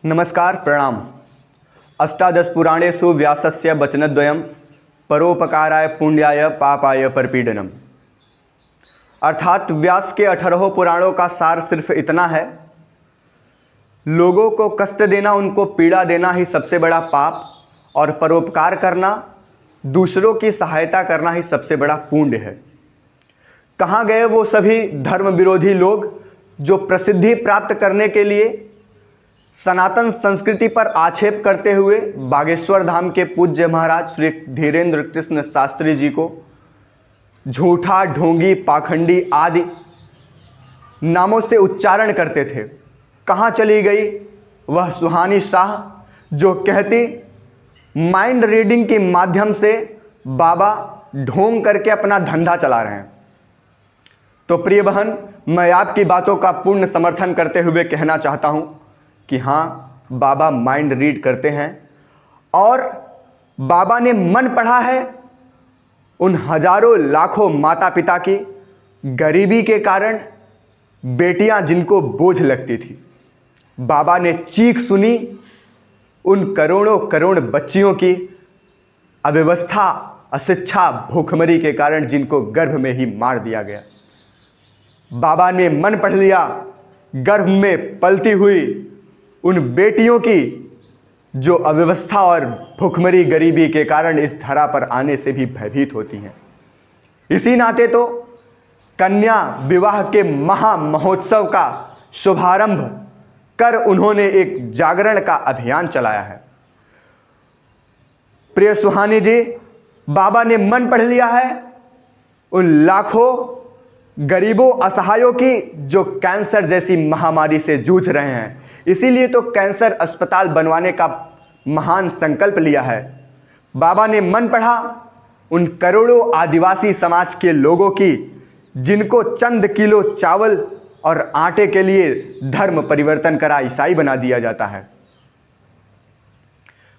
नमस्कार प्रणाम। अष्टादश पुराणेषु व्यासस्य वचनद्वयम् परोपकाराय पुण्याय पापाय परपीडनम। अर्थात व्यास के 18 पुराणों का सार सिर्फ इतना है, लोगों को कष्ट देना, उनको पीड़ा देना ही सबसे बड़ा पाप, और परोपकार करना, दूसरों की सहायता करना ही सबसे बड़ा पुण्य है। कहाँ गए वो सभी धर्म विरोधी लोग जो प्रसिद्धि प्राप्त करने के लिए सनातन संस्कृति पर आक्षेप करते हुए बागेश्वर धाम के पूज्य महाराज श्री धीरेन्द्र कृष्ण शास्त्री जी को झूठा, ढोंगी, पाखंडी आदि नामों से उच्चारण करते थे। कहाँ चली गई वह सुहानी शाह जो कहती माइंड रीडिंग के माध्यम से बाबा ढोंग करके अपना धंधा चला रहे हैं। तो प्रिय बहन, मैं आपकी बातों का पूर्ण समर्थन करते हुए कहना चाहता हूं कि हाँ, बाबा माइंड रीड करते हैं और बाबा ने मन पढ़ा है उन हजारों लाखों माता पिता की गरीबी के कारण बेटियां जिनको बोझ लगती थी। बाबा ने चीख सुनी उन करोड़ों करोड़ बच्चियों की अव्यवस्था, अशिक्षा, भूखमरी के कारण जिनको गर्भ में ही मार दिया गया। बाबा ने मन पढ़ लिया गर्भ में पलती हुई उन बेटियों की जो अव्यवस्था और भूखमरी, गरीबी के कारण इस धरा पर आने से भी भयभीत होती हैं। इसी नाते तो कन्या विवाह के महा महोत्सव का शुभारंभ कर उन्होंने एक जागरण का अभियान चलाया है। प्रिय सुहानी जी, बाबा ने मन पढ़ लिया है उन लाखों गरीबों, असहायों की जो कैंसर जैसी महामारी से जूझ रहे हैं। इसीलिए तो कैंसर अस्पताल बनवाने का महान संकल्प लिया है। बाबा ने मन पढ़ा उन करोड़ों आदिवासी समाज के लोगों की जिनको चंद किलो चावल और आटे के लिए धर्म परिवर्तन करा ईसाई बना दिया जाता है।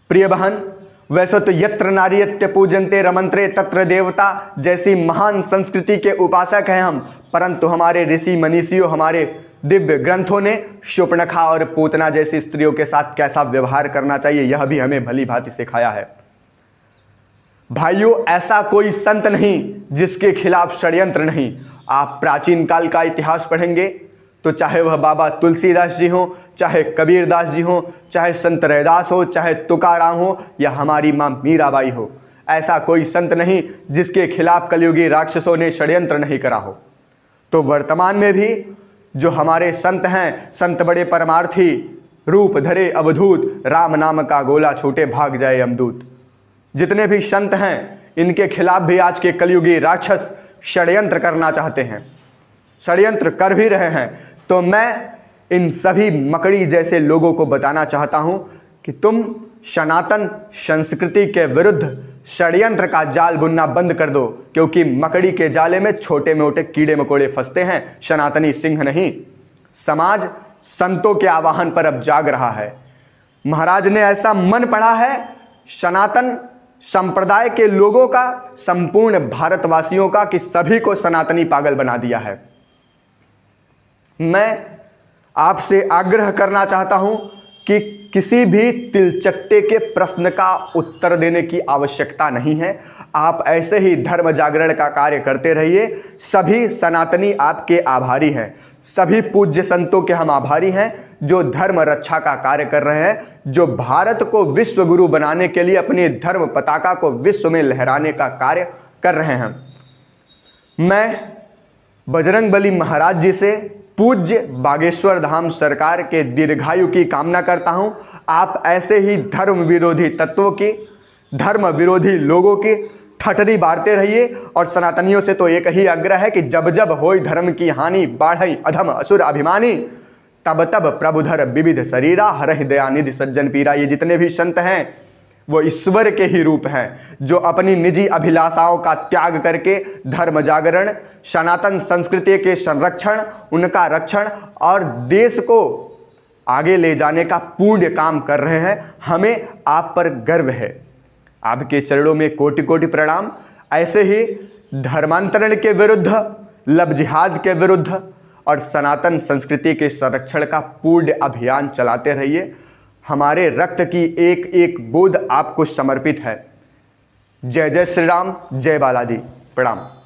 प्रिय बहन, वैसे तो यत्र नारीयत्य पूजन्ते रमंत्रे तत्र देवता जैसी महान संस्कृति के उपासक हैं हम, परंतु हमारे ऋषि मनीषियों, हमारे दिव्य ग्रंथों ने शूर्पणखा और पूतना जैसी स्त्रियों के साथ कैसा व्यवहार करना चाहिए यह भी हमें भली भांति सिखाया है। भाइयों, ऐसा कोई संत नहीं जिसके खिलाफ षड्यंत्र नहीं। आप प्राचीन काल का इतिहास पढ़ेंगे तो चाहे वह बाबा तुलसीदास जी हो, चाहे कबीरदास जी हो, चाहे संत रैदास हो, चाहे तुकाराम हो या हमारी मां मीराबाई हो, ऐसा कोई संत नहीं जिसके खिलाफ कलयुगी राक्षसों ने षड्यंत्र नहीं करा हो। तो वर्तमान में भी जो हमारे संत हैं, संत बड़े परमार्थी, रूप धरे अवधूत, राम नाम का गोला छूटे भाग जाए यमदूत, जितने भी संत हैं इनके खिलाफ भी आज के कलयुगी राक्षस षड्यंत्र करना चाहते हैं, षड्यंत्र कर भी रहे हैं। तो मैं इन सभी मकड़ी जैसे लोगों को बताना चाहता हूं कि तुम सनातन संस्कृति के विरुद्ध षड्यंत्र का जाल बुनना बंद कर दो, क्योंकि मकड़ी के जाले में छोटे मोटे कीड़े मकोड़े फंसते हैं, सनातनी सिंह नहीं। समाज संतों के आवाहन पर अब जाग रहा है। महाराज ने ऐसा मन पढ़ा है सनातन संप्रदाय के लोगों का, संपूर्ण भारतवासियों का, कि सभी को सनातनी पागल बना दिया है। मैं आपसे आग्रह करना चाहता हूं कि किसी भी तिलचट्टे के प्रश्न का उत्तर देने की आवश्यकता नहीं है। आप ऐसे ही धर्म जागरण का कार्य करते रहिए। सभी सनातनी आपके आभारी हैं, सभी पूज्य संतों के हम आभारी हैं जो धर्म रक्षा का कार्य कर रहे हैं, जो भारत को विश्व गुरु बनाने के लिए अपनी धर्म पताका को विश्व में लहराने का कार्य कर रहे हैं। मैं बजरंगबली महाराज जी से, पूज्य बागेश्वर धाम सरकार के दीर्घायु की कामना करता हूं। आप ऐसे ही धर्म विरोधी तत्वों की, धर्म विरोधी लोगों की ठटरी बांटते रहिए। और सनातनियों से तो एक ही आग्रह है कि जब जब होई धर्म की हानि, बाढ़ई अधम असुर अभिमानी, तब तब प्रभुधर विविध शरीरा, हरहि दयानिधि सज्जन पीरा। ये जितने भी संत हैं वो ईश्वर के ही रूप हैं, जो अपनी निजी अभिलाषाओं का त्याग करके धर्म जागरण, सनातन संस्कृति के संरक्षण, उनका रक्षण और देश को आगे ले जाने का पुण्य काम कर रहे हैं। हमें आप पर गर्व है। आपके चरणों में कोटि कोटि प्रणाम। ऐसे ही धर्मांतरण के विरुद्ध, लव जिहाद के विरुद्ध और सनातन संस्कृति के संरक्षण का पूर्ण अभियान चलाते रहिए। हमारे रक्त की एक एक बूंद आपको समर्पित है। जय जय श्री राम, जय बालाजी, प्रणाम।